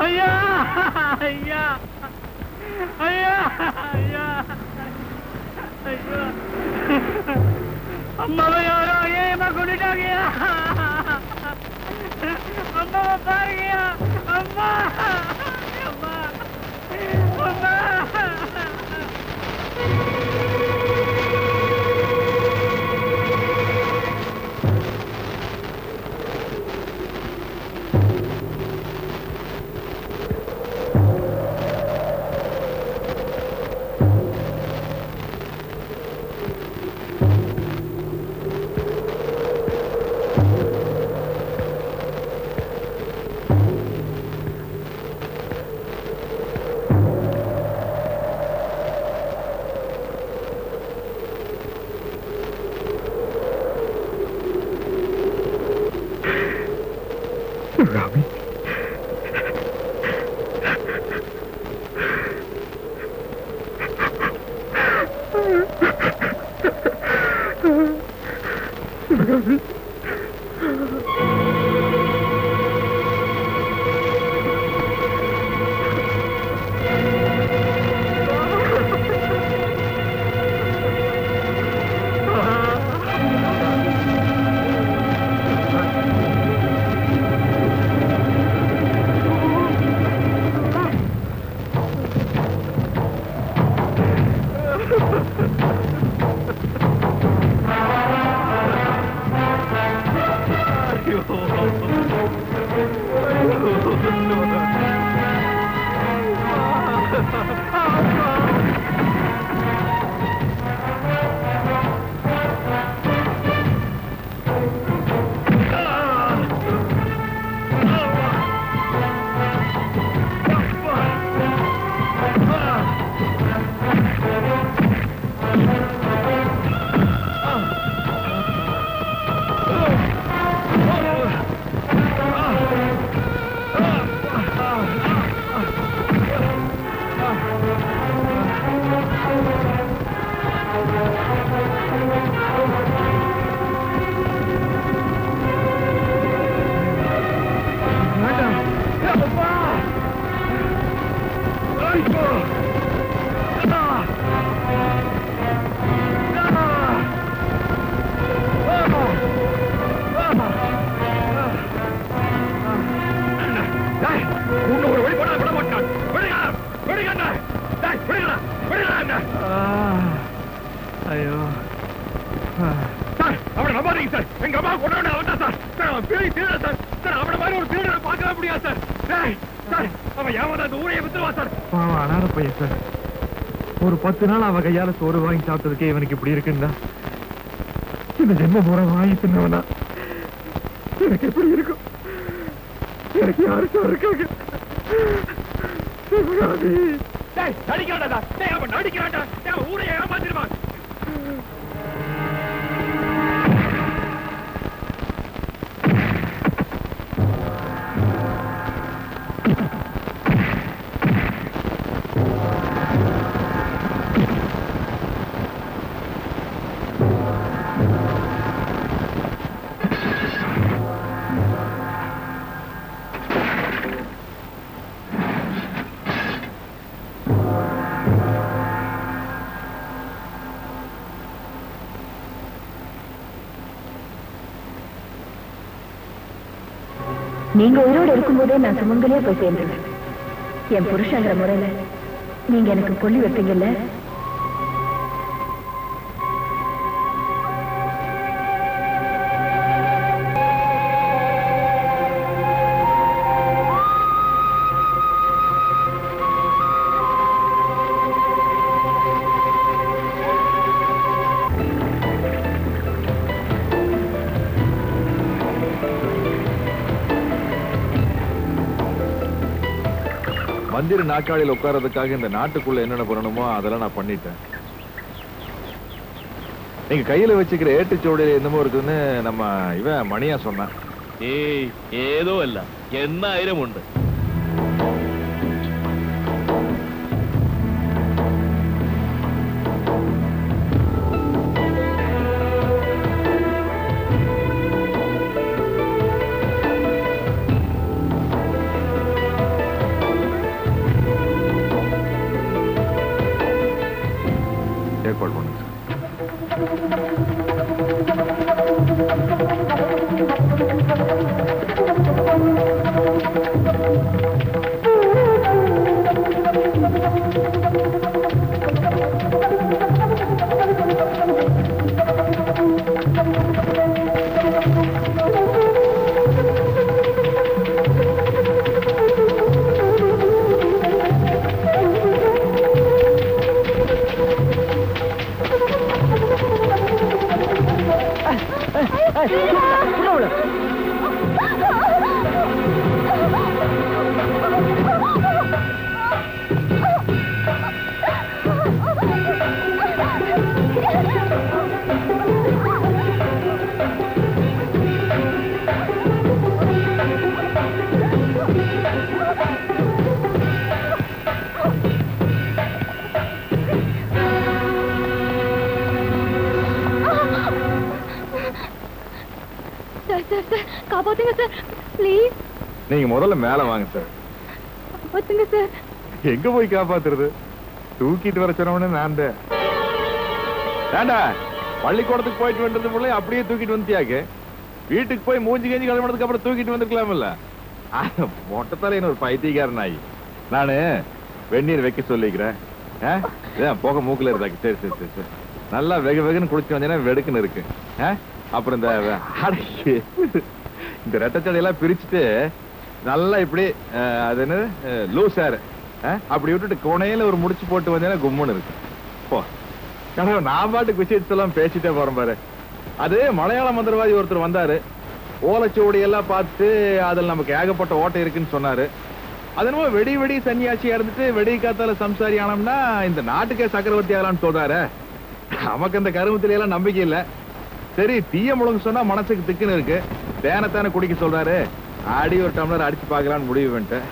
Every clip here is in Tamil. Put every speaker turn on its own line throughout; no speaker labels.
ஐயா ஐயா ஐயா ஐயா ஐயா அம்மாவை யாரோ ஏமா கொண்டுட்டாங்கயா அம்மாவை பாருங்கயா அம்மா அம்மா அம்மா
Rami. Rami. ஐயோ சார், அவனை நம்பாதீங்க சார். எங்க அம்மா கொண்டாட வந்தான் சார். சார், அவன் பெரிய திருடன் சார். சார், அவனை மாதிரி ஒரு திருடனை பார்க்கவே முடியாது சார். சார், அவன் ஏமாத அந்த ஊரையை வித்துருவா சார். அவன் அனாத பையன் சார். ஒரு 10 நாள் அவன் கையால சோறு வாங்கி சாப்பிட்டதுக்கே இவனுக்கு இப்படி இருக்குன்னா இந்த ஜென்ம முறை வாங்கி தின்னவனா எனக்கு எப்படி இருக்கும்? எனக்கு யாருக்கும் இருக்காங்க. நடிக்கிறான்டா, அவன் நடிக்கிறான்டா. அவன் ஊரையை ஏமாத்திருவான்.
நீங்க உயிரோடு இருக்கும்போதே நான் சுமங்கலியா போய் சேர்ந்துருவேன். என் புருஷங்கிற முறையில நீங்க எனக்கு கொல்லி வைப்பீங்கல்ல?
மந்திர நாற்காலியில் உட்கார்றதுக்காக இந்த நாட்டுக்குள்ள என்னென்ன பண்ணணுமோ அதெல்லாம் நான் பண்ணிட்டேன். நீங்க கையில வச்சுக்கிற ஏட்டுச்சோடையில என்னமோ இருக்குன்னு நம்ம இவன் மணியா சொன்னான்.
ஏய், ஏதோ இல்ல, 8000 உண்டு.
சார் காப்பாத்துங்க சார் ப்ளீஸ்.
நீங்க முதல்ல மேல வாங்க சார்.
காப்பாத்துங்க சார்.
எங்க போய் காப்பாத்துறது? தூக்கிட்டு வர சொன்னவனே நான் தான். ஏண்டா பள்ளிக்கூடத்துக்கு போயிட்டு வந்தது பிள்ளை அப்படியே தூக்கிட்டு வந்துட்டியாக்கு? வீட்டுக்கு போய் மூஞ்சி கேஞ்சி கிளம்பினதுக்கு அப்புறம் தூக்கிட்டு வந்துருக்கலாம்ல. மொட்டத்தால ஒரு பைத்தியக்காரன் ஆகி நானு வெந்நீர் வைக்க சொல்லிக்கிறேன். போக மூக்குல இருந்தாக்கு. சரி சரி சரி சரி நல்லா வெகு வெகுன்னு குடிச்சு வந்தீங்கன்னா வெடுக்குன்னு இருக்கு. அப்புறம் இந்த ரெட்டச்சடையெல்லாம் பிரிச்சுட்டு நல்லா இப்படி அது என்ன லூஸ் ஹேர் அப்படி விட்டுட்டு கொனையில ஒரு முடிச்சு போட்டு வந்தீங்கன்னா கும்முன்னு இருக்கு. போ கடவுள், நான் பாட்டுக்கு விஷயத்தெல்லாம் பேசிட்டே போறேன் பாரு. அது மலையாள மந்திரவாதி ஒருத்தர் வந்தாரு. ஓலைச்சுவடி எல்லாம் பார்த்து அதில் நமக்கு ஏகப்பட்ட ஓட்டை இருக்குன்னு சொன்னாரு. அதனமோ வெடி வெடி சன்னியாசியா இருந்துட்டு வெடி காத்தால சம்சாரி ஆனோம்னா இந்த நாட்டுக்கே சக்கரவர்த்தி ஆகலான்னு சொல்றாரு. நமக்கு அந்த கருமத்தில எல்லாம் நம்பிக்கை இல்ல. சரி தீய முழங்கு சொன்னா மனசுக்கு திக்குன்னு இருக்கு. தேனத்தானே குடிக்க சொல்றாரு. அடி ஒரு டம்ளர் அடிச்சு பாக்கலான்னு முடிவு பண்ணிட்டேன்.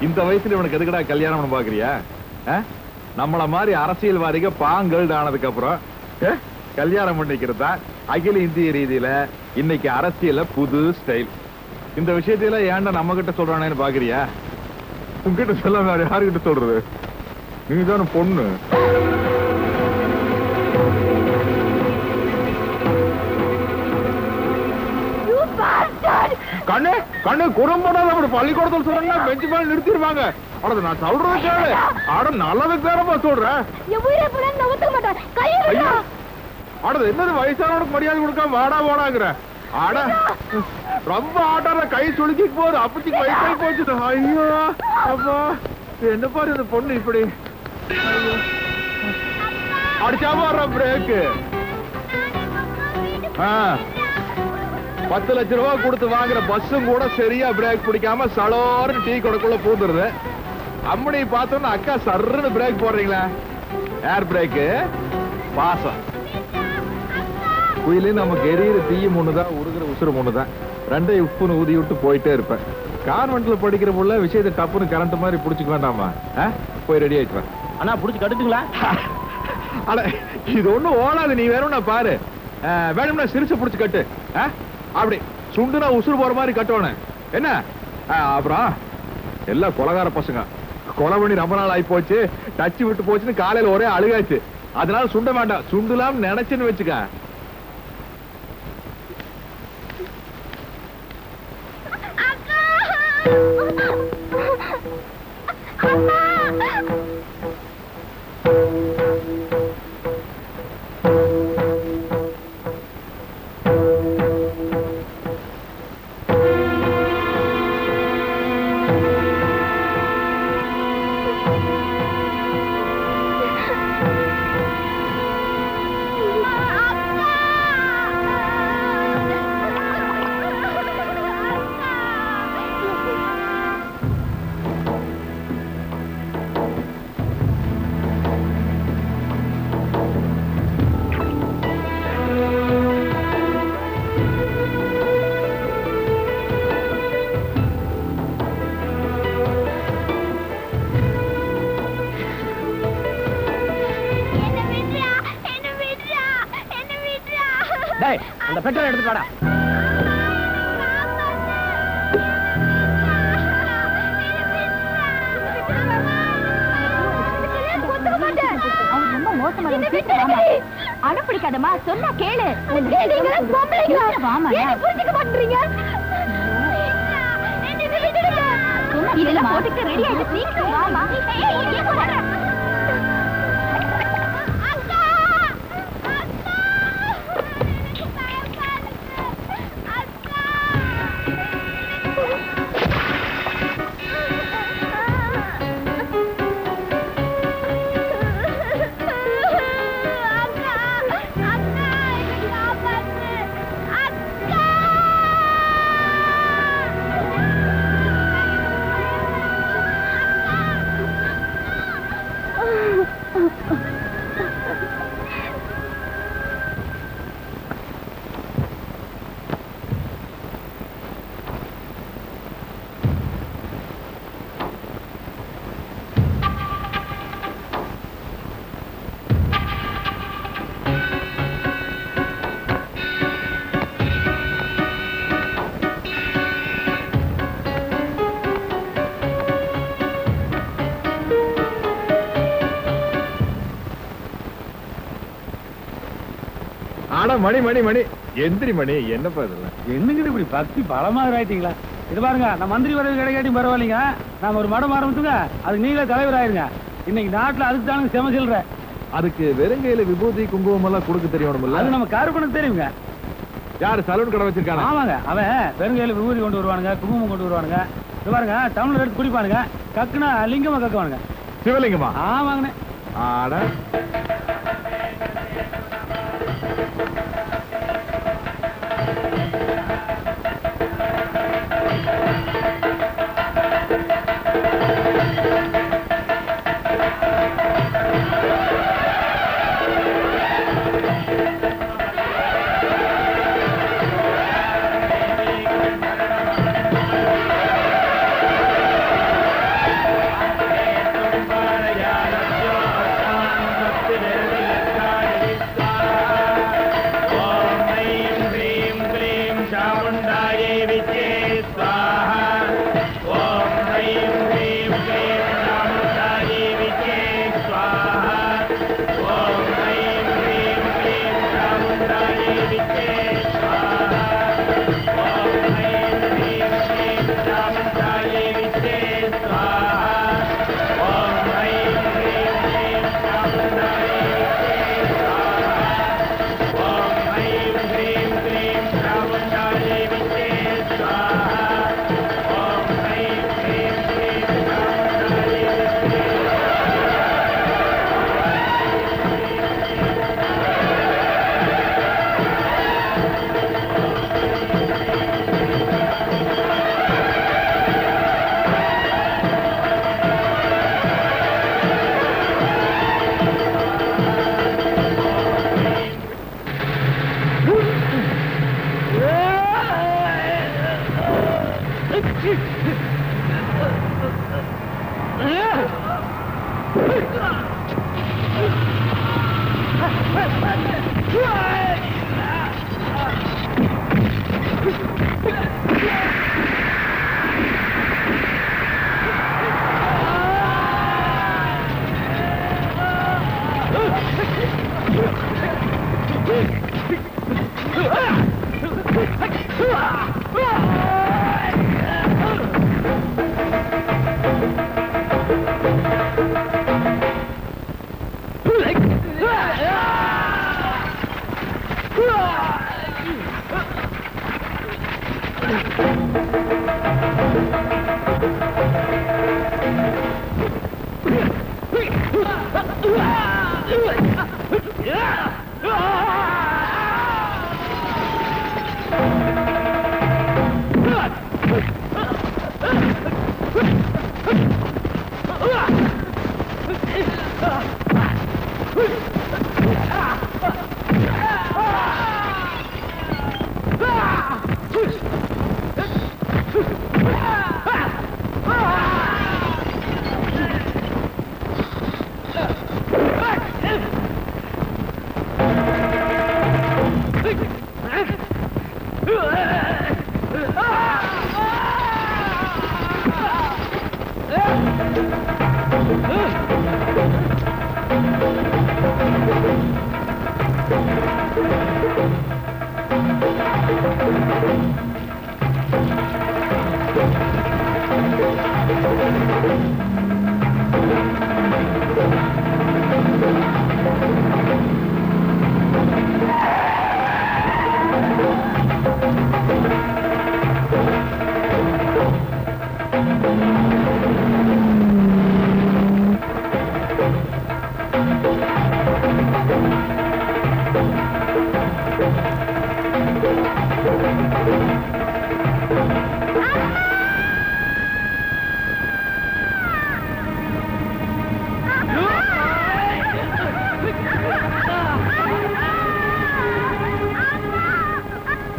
இந்த வயசுல இவனுக்கு எதுக்கடா கல்யாணம் பாக்குறியா? நம்மள மாதிரி அரசியல்வாதிக பாங்கல்டு ஆனதுக்கு அப்புறம் கல்யாணம் பண்ணிக்கிறதா அகில இந்திய ரீதியில இன்னைக்கு அரசியல புது ஸ்டைல். இந்த விஷயத்தில ஏன்டா நம்ம கிட்ட சொல்றானேன்னு பாக்குறியா? உங்ககிட்ட சொல்ல வேற யாருகிட்ட சொல்றது? நீங்க தானே பொண்ணு. கண்ணு கண்ணு குறும்படாத அப்படி பள்ளிக்கூடத்தில் சொல்றேன்னா பெஞ்சு மேல நிறுத்திடுவாங்க. அட நான் சொல்றேன் கேளு. அட நல்லதுக்கு தானப்பா சொல்றேன். அட என்னது வயசானவனுக்கு மரியாதை கொடுக்காம வாடா வாடாங்கிற? அட ரொம்ப ஆட்டார கை சுளுக்கி போகுது. அப்படி வயசாகி போச்சு. ஐயோ அப்பா என்ன பாரு இந்த பொண்ணு இப்படி அடிச்சா போடுற பிரேக்கு. 10 லட்சம் ரூபாய் கொடுத்து வாங்குற பஸ்ஸும் கூட சரியா பிரேக் பிடிக்காம சலோர்னு டீ கடைக்குள்ள பூந்துருது. அம்மனி பார்த்தோம்னா அக்கா சர்ன்னு பிரேக் போடுறீங்களா? ஏர் பிரேக்கு பாசம். குயிலே நமக்கு எரியிற தீயும் ஒண்ணுதான், உருகிற உசுறு ஒண்ணுதான். ரெண்டே உப்புன்னு ஊதி விட்டு போயிட்டே இருப்பேன். கான்வென்ட்ல படிக்கிற புள்ள விஷயத்தை டப்புன்னு கரண்ட் மாதிரி புடிச்சுக்க வேண்டாமா? போய் ரெடி ஆயிட்டு
அண்ணா புடிச்சு கட்டுங்களா?
அட இது ஒண்ணும் ஓடாது. நீ வேணும்னா பாரு. வேணும்னா சிரிச்சு புடிச்சு கட்டு. அப்படி சுண்டுனா உசுறு போற மாதிரி கட்டணும். என்ன அப்புறம் எல்லாம் கொலகார பசங்க. கொலை பண்ணி ரொம்ப நாள் ஆகி போச்சு. டச்சு விட்டு போச்சுன்னு காலையில ஒரே அழுகாச்சு. அதனால சுண்ட வேண்டாம். சுண்டுலாம் நினைச்சுன்னு வச்சுக்க.
அந்த பெட்ரோல் எடுத்து வாடா.
அனுப்பிடிக்காதமா சொன்னா கேளு. புரிஞ்சுக்க மாட்டீங்க. இதெல்லாம் போட்டுக்கு ரெடி ஆயிட்டு சீக்கிரம் வாமா.
மணி மணி மணி எந்திரி மணி என்னப்பா இதெல்லாம்?
என்னங்க இப்படி பக்தி பலமாக ஆயிட்டீங்களா? இது பாருங்க, நான் மந்திரி வரது கிடைக்காட்டி பரவாயில்லைங்க. நாம ஒரு மடம் ஆரம்பிச்சுங்க, அதுக்கு நீங்களே தலைவர் ஆயிருங்க. இன்னைக்கு நாட்டுல அதுக்கு தானுங்க செம சொல்ற.
அதுக்கு வெறுங்கையில விபூதி குங்குமம் எல்லாம் கொடுக்க தெரியணும்ல?
அது நம்ம கருப்பனுக்கு தெரியுங்க.
யாரு சலூன் கடை வச்சிருக்காங்க?
ஆமாங்க, அவன் வெறுங்கையில விபூதி கொண்டு வருவானுங்க, குங்குமம் கொண்டு வருவானுங்க. இது பாருங்க, டவுன்ல எடுத்து குடிப்பானுங்க, கக்குனா லிங்கமா கக்குவானுங்க.
சிவலிங்கமா?
ஆமாங்கண்ணே.
ஆட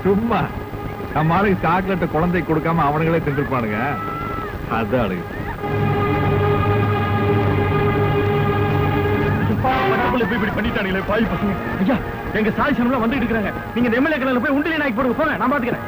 சும்மா நம்ம ஆளுக்கு சாக்லேட்டை குழந்தை கொடுக்காம அவனுங்களே தின்றுப்பானுங்க. அதான் அழகு. இப்படி பண்ணிட்டானுங்களே பாய் பசங்க. ஐயா, எங்க சாய் சனம்லாம் வந்துட்டு இருக்காங்க. நீங்க இந்த எம்எல்ஏ கடையில போய் உண்டிலே நாய்க்கு போடுங்க. போங்க, நான் பாத்துக்கிறேன்.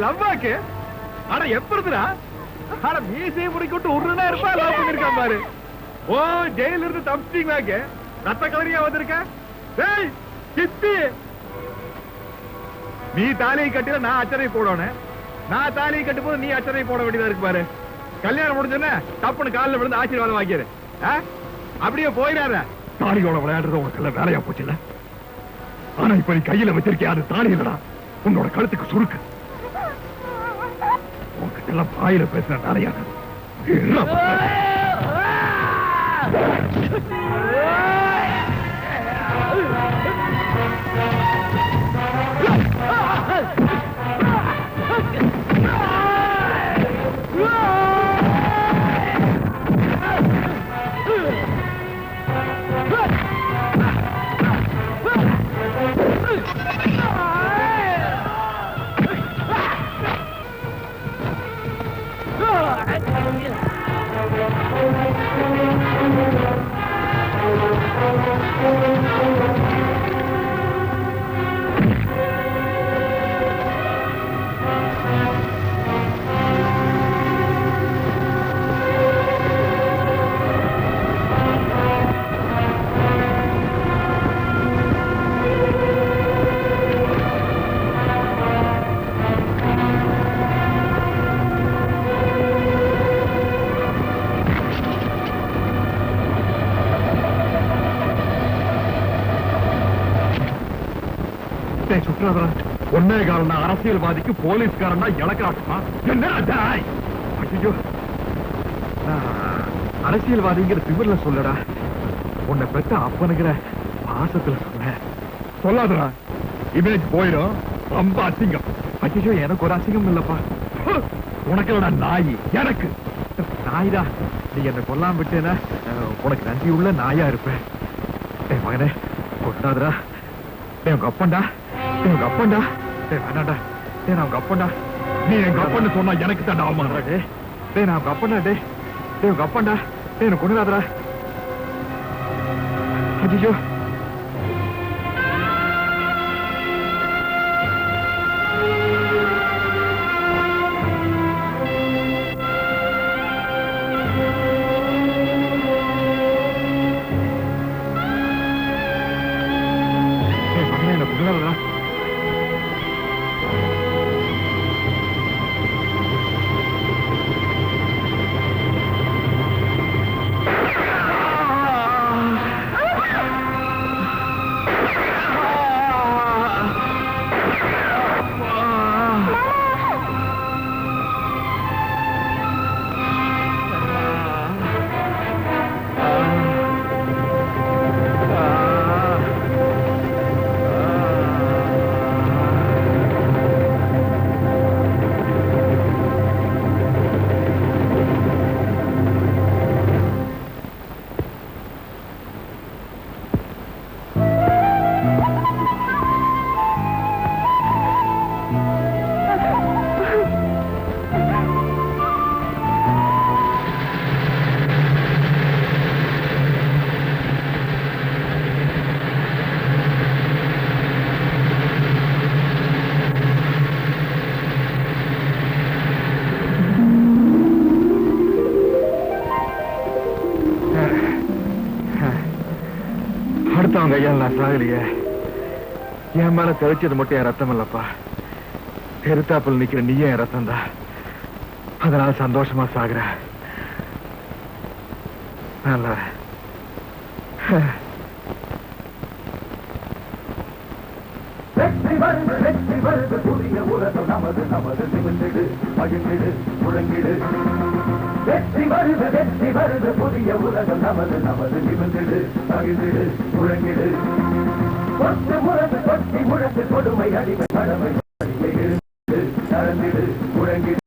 லவ்வாக்கு ஆனா எப்படிதுடா ஆனா மீசையை முடிக்கிட்டு உருனா இருப்பா லவ் பண்ணிருக்கான் பாரு ஓ ஜெயில இருந்து தப்பிச்சிட்டீங்களாக்கு ரத்த கலரியா வந்திருக்க டேய் கித்தி நீ தாலியை கட்டில நான் அச்சரை போடணும் நான் தாலியை கட்டும் போது நீ அச்சரை போட வேண்டியதா இருக்கு பாரு கல்யாணம் முடிஞ்சோன்னே தப்புன்னு காலில் விழுந்து ஆசீர்வாதம் வாங்கிடு அப்படியே போயிடாத தாலியோட விளையாடுறது உனக்கு எல்லாம் வேலையா போச்சு இல்ல ஆனா இப்ப நீ கையில வச்சிருக்கிய அது தாலி இல்லடா உன்னோட கழுத்துக்கு சுருக்கு எல்லாம் பாயில பேசுற நிறைய ஒன்னே காரணம் அரசியல்வாதிக்கு போலீஸ்காரன் இழக்காட்டுமா என்ன ஐயோ அரசியல்வாதிங்கிற திமிர்ல சொல்லடா உன்னை பெற்ற அப்பனுங்கிற பாசத்துல சொன்ன சொல்லாதடா இமேஜ் போயிடும் ரொம்ப அசிங்கம் ஐயோ எனக்கு ஒரு அசிங்கம் இல்லப்பா உனக்கு இல்லடா நாய் எனக்கு நாய்டா நீ என்ன கொல்லாம விட்டேன்னா உனக்கு நன்றி உள்ள நாயா இருப்பேன் மகனே கொண்டாதுடா உங்க அப்பன்டா உங்க அப்பன்டா வேணாண்டா நான் உங்க அப்பன்டா நீ எங்க அப்பன்னு சொன்னா எனக்கு தான் அவமானடா டேய் நான் உங்க அப்பன்டா டேய் உங்க அப்பன்டா எனக்கு கொண்டாதுடா ஐயோ அடுத்தவங்க கையால் நான் சாகலையே. என் மேல தெளிச்சது மட்டும் என் ரத்தம் இல்லப்பா. எருத்தாப்பில் நிக்கிற நீயே என் ரத்தம் தான். அதனால சந்தோஷமா சாகுற. நல்லா
வெற்றி வருது புதிய உலகம் நமது நமது நிமிர்ந்திடு மகிழ்ந்திடு முழங்கிடு. வெற்றி வருது புதிய உலகம் நமது நமது நிமிர்ந்திடு மகிழ்ந்திடு முழங்கிடு. கொட்டு முரசு கொட்டி முழக்கு கொடுமை அடிமை கடமை நடந்திடு முழங்கிடு.